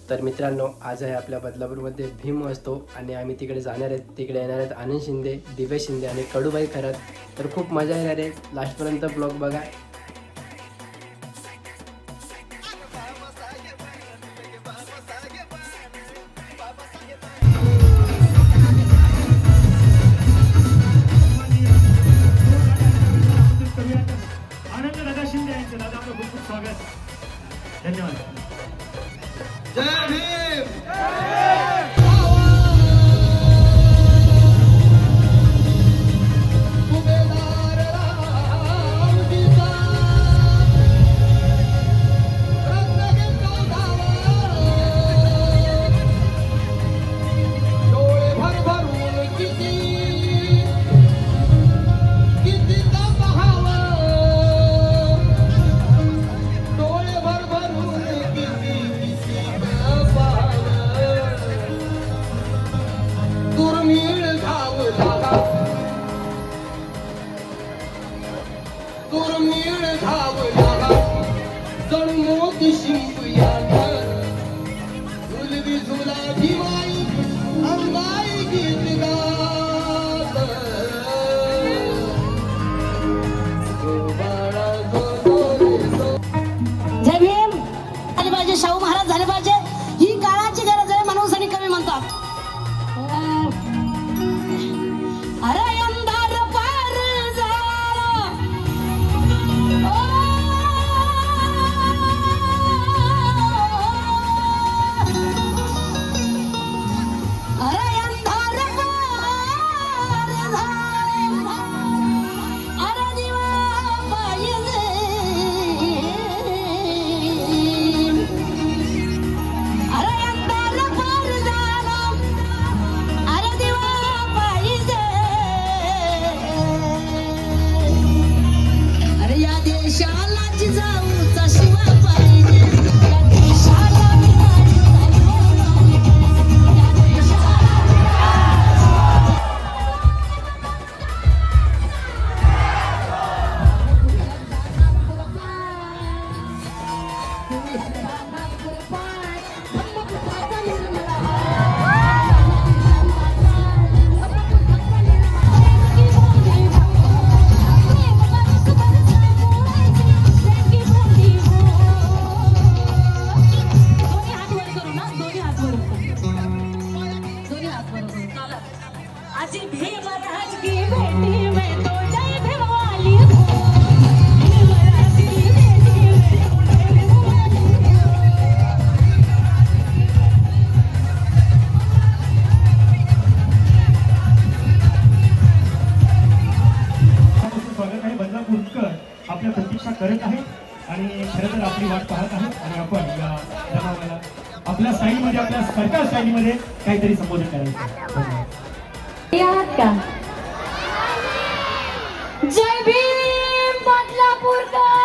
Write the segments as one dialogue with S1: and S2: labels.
S1: तर मित्रांनो, आज आहे आपल्या बदलापूरमध्ये भीम असतो आणि आम्ही तिकडे जाणार आहेत. तिकडे येणार आहेत आनंद शिंदे, दिव्य शिंदे आणि कडूबाई खरात. तर खूप मजा येणार आहे. लास्टपर्यंत ब्लॉग बघा.
S2: आनंद दादा शिंदे यांचे दादा आपलं खूप खूप स्वागत. धन्यवाद.
S3: जय भीम.
S4: शाहू महाराज झाले पाहिजे, ही काळाची गरज आहे म्हणून सनी कवी म्हणतात. अरे अंधार पार झाला, अरे अंधार पार झाला, अरे दिवा पाहिजे.
S2: आपल्या प्रतीक्षा करत आहेत आणि खरं तर आपली वाट पाहत आहेत आणि आपण या जमावाला आपल्या स्टाईलमध्ये, आपल्या सरकार स्टाईलमध्ये काहीतरी संबोधन करायचं.
S4: जय भीम बदलापूरकर.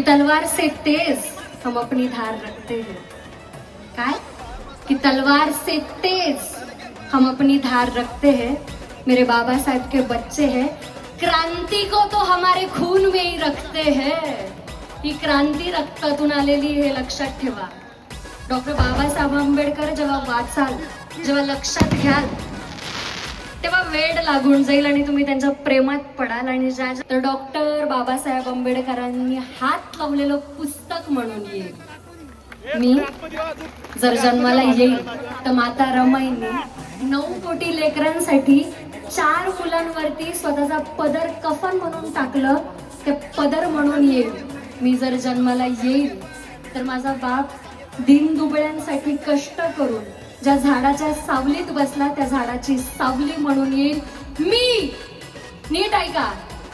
S4: तलवार से तेज हम अपनी धार रखते हैं. काय कि तलवार से तेज हम अपनी धार रखते हैं. मेरे बाबा साहब के बच्चे हैं. क्रांती को तो हमारे खून में ही रखते हैं. ही क्रांती रक्तातून आलेली हे लक्षात ठेवा. डॉक्टर बाबासाहेब आंबेडकर जेव्हा वाचाल, जेव्हा लक्षात घ्याल, तेव्हा वेड लागून जाईल आणि तुम्ही त्यांच्या प्रेमात पडाल. आणि ज्या तर डॉक्टर बाबासाहेब आंबेडकरांनी हात लावलेलं पुस्तक म्हणून येईल. मी जर जन्माला येईल तर माता रमाईने 9 कोटी लेकरांसाठी 4 मुलांवरती स्वतःचा पदर कफन म्हणून टाकलं. ते पदर म्हणून येईल. मी जर जन्माला येईल तर माझा बाप दीनदुबळ्यांसाठी कष्ट करून ज्या झाडाच्या सावलीत बसला त्या झाडाची सावली म्हणून येईल. मी नीट ऐका,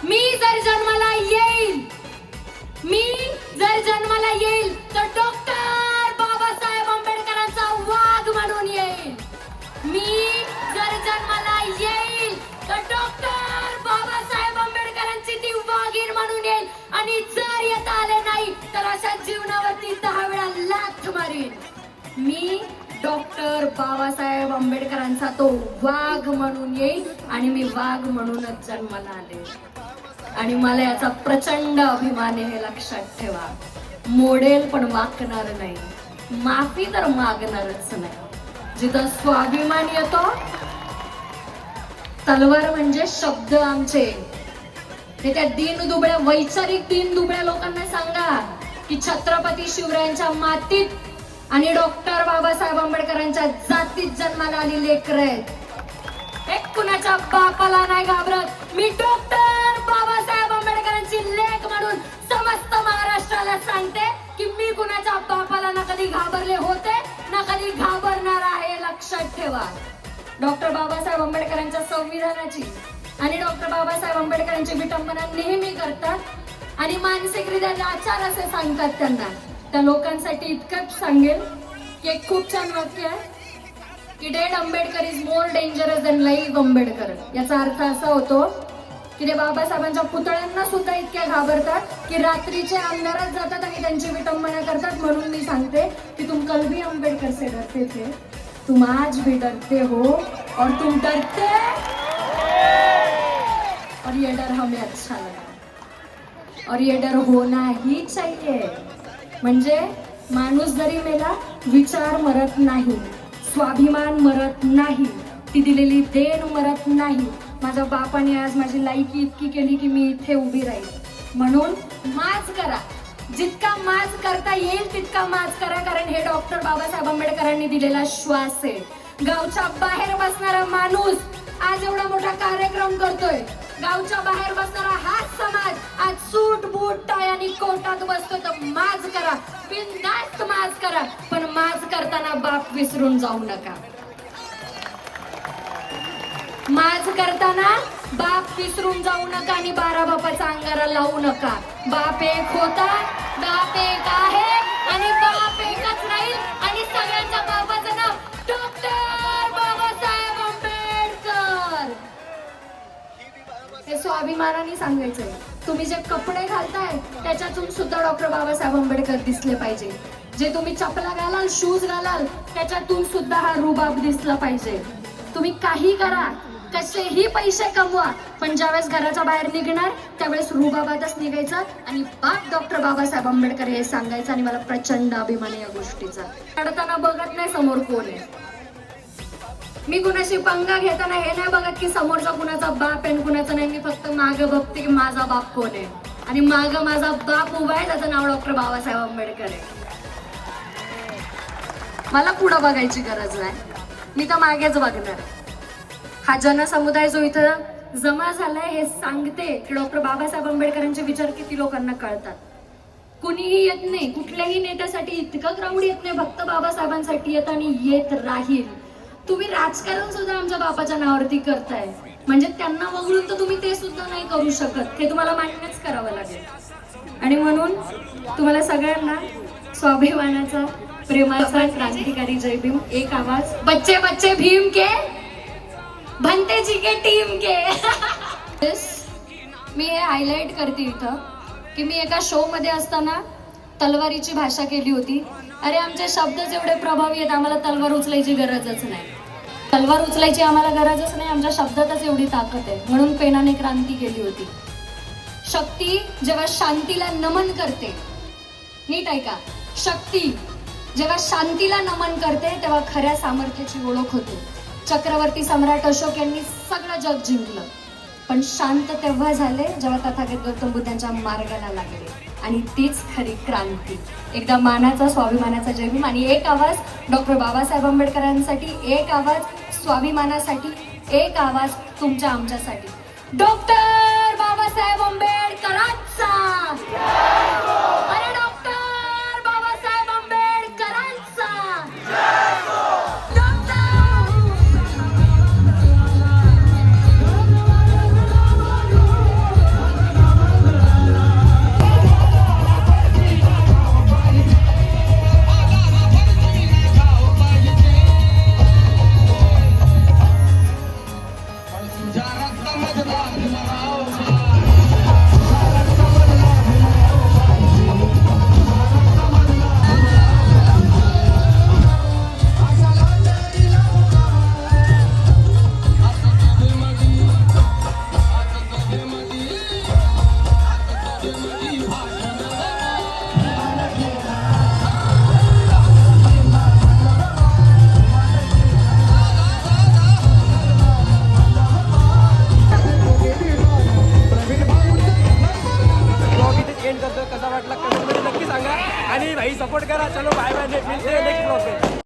S4: मी जर जन्माला येईल, मी जर जन्माला येईल तर डॉक्टर बाबासाहेब आंबेडकरांचा वाघ म्हणून येईल. मी जर जन्माला येईल तर डॉक्टर बाबासाहेब आंबेडकरांची ती वाघीण म्हणून येईल. आणि जर येता आले नाही तर अशा जीवनावरती 10 वेळा लाथ मारीन. मी डॉक्टर बाबासाहेब आंबेडकरांचा तो वाघ म्हणून येईल आणि मी वाघ म्हणूनच जन्माला आले आणि मला याचा प्रचंड अभिमान आहे, हे लक्षात ठेवा. मोडेल पण मागणार नाही, माफी तर मागणारच नाही. जिथं स्वाभिमान येतो, तलवार म्हणजे शब्द आमचे. ते त्या दीनदुबळ्या, वैचारिक दीनदुबळ्या लोकांना सांगा की छत्रपती शिवरायांच्या मातीत आणि डॉक्टर बाबासाहेब आंबेडकरांच्या जातीत जन्माला आलेली लेकरं आहेत. एक कुणाच्या बापाला नाही घाबरत. मी डॉक्टर बाबासाहेब आंबेडकरांची लेक म्हणून समस्त महाराष्ट्राला सांगते की मी कुणाच्या बापाला ना कधी घाबरले होते ना कधी घाबरणार आहे. लक्षात ठेवा. डॉक्टर बाबासाहेब आंबेडकरांच्या संविधानाची आणि डॉक्टर बाबासाहेब आंबेडकरांची विटंबना नेहमी करतात आणि मानसिकरित्या लाचार असे सांगतात त्यांना. त्या लोकांसाठी इतकंच सांगेल की एक खूप छान वाक्य आहे की dead Ambedkar is more dangerous than live Ambedkar. याचा अर्थ असा होतो की ते बाबासाहेबांच्या पुतळ्यांना सुद्धा इतक्या घाबरतात की रात्रीचे अंधारात जातात आणि त्यांची विटंबना करतात. म्हणून मी सांगते की तुम कल भी आंबेडकर से डरते थे, तुम आज भी डरते हो और तुम डरते और ये डर हमें अच्छा लगा और ये डर होना ही चाहिए. म्हणजे माणूस जरी मेला, विचार मरत नाही, स्वाभिमान मरत नाही, ती दिलेली देण मरत नाही. माझ्या बापाने आज माझी लायकी इतकी केली की मी इथे उभी राहील. म्हणून माज करा, जितका माज करता येईल तितका माज करा, कारण हे डॉक्टर बाबासाहेब आंबेडकरांनी दिलेला श्वास आहे. गावच्या बाहेर बसणारा माणूस आज एवढा मोठा कार्यक्रम करतोय. गावच्या बाहेर बसणारा हाच समाज आज सूट बूट टाय आणि कोटात बसतोय. तर माज करा, बिनधास्त माज करा, पण माज करताना बाप विसरून जाऊ नका. माज करताना बाप विसरून जाऊ नका आणि 12 बापाचा अंगारा लावू नका. बाप एक होता, बाप एक आहे आणि बाप एकच राहील. आणि सगळ्यांच्या बापाचं नाव डॉक्टर बाबासाहेब आंबेडकर. हे स्वाभिमानाने सांगायचंय. तुम्ही जे कपडे घालताय त्याच्यातून सुद्धा डॉक्टर बाबासाहेब आंबेडकर दिसले पाहिजे. जे तुम्ही चपला घालाल, शूज घालाल, त्याच्यातून सुद्धा हा रुबाब दिसला पाहिजे. तुम्ही काही करा, कसेही पैसे कमवा, पण ज्यावेळेस घराच्या बाहेर निघणार त्यावेळेस रुबाबातच निघायचं आणि बाप डॉक्टर बाबासाहेब आंबेडकर हे सांगायचं. आणि मला प्रचंड अभिमान आहे या गोष्टीचा. लढताना बघत नाही समोर कोण आहे. मी कुणाशी पंगा घेताना हे नाही बघत की समोरचा कुणाचा बाप आहे कुणाचा नाही. मी फक्त माग बघते की माझा बाप कोण आहे आणि माग माझा बाप उभा आहे, त्याचं नाव डॉक्टर बाबासाहेब आंबेडकर आहे. मला पुढं बघायची गरज नाही, मी तर मागेच बघणार. हा जनसमुदाय जो इथं जमा झालाय हे सांगते की डॉक्टर बाबासाहेब आंबेडकरांचे विचार किती लोकांना कळतात. कुणीही येत नाही, कुठल्याही नेत्यासाठी इतकं क्राऊड येत नाही, फक्त बाबासाहेबांसाठी येत आणि येत राहील. तुम्ही राजकारण सुद्धा आमच्या बापाच्या नावावरती करताय, म्हणजे त्यांना वगळून तर तुम्ही ते सुद्धा नाही करू शकत. हे तुम्हाला मान्यच करावं लागेल. आणि म्हणून तुम्हाला सगळ्यांना स्वाभिमानाचा, प्रेमाचा, क्रांतिकारी जय भीम. एक आवाज, बच्चे बच्चे भीम के, भंते जी के टीम के. मी हे हायलाइट करते इथं की मी एका शो मध्ये असताना तलवारीची भाषा केली होती. अरे आमचे शब्दच एवढे प्रभावी आहेत, आम्हाला तलवार उचलायची गरजच नाही. तलवार उचलायची आम्हाला गरजच नाही, आमच्या शब्दातच एवढी ताकद आहे. म्हणून पेनाने क्रांती केली होती. शक्ती जेव्हा शांतीला नमन करते, नीट ऐका, शक्ती जेव्हा शांतीला नमन करते तेव्हा खऱ्या सामर्थ्याची ओळख होते. चक्रवर्ती सम्राट अशोक यांनी सगळं जग जिंकलं, पण शांत तेव्हा झाले जेव्हा तथागत गौतम बुद्धांच्या मार्गाला लागले. आणि तीच खरी क्रांती. एकदा मानाचा, स्वाभिमानाचा जय भीम. आणि एक आवाज डॉक्टर बाबासाहेब आंबेडकरांसाठी, एक आवाज स्वाभिमानासाठी, एक आवाज तुमच्या आमच्यासाठी. डॉक्टर बाबासाहेब आंबेडकरांचा, अरे डॉक्टर बाबासाहेब आंबेडकरांचा.
S1: वाटला कमेंटमध्ये नक्की सांगा आणि भाई सपोर्ट करा. चलो बाय बाय, मिळते नेक्स्ट ब्लॉग.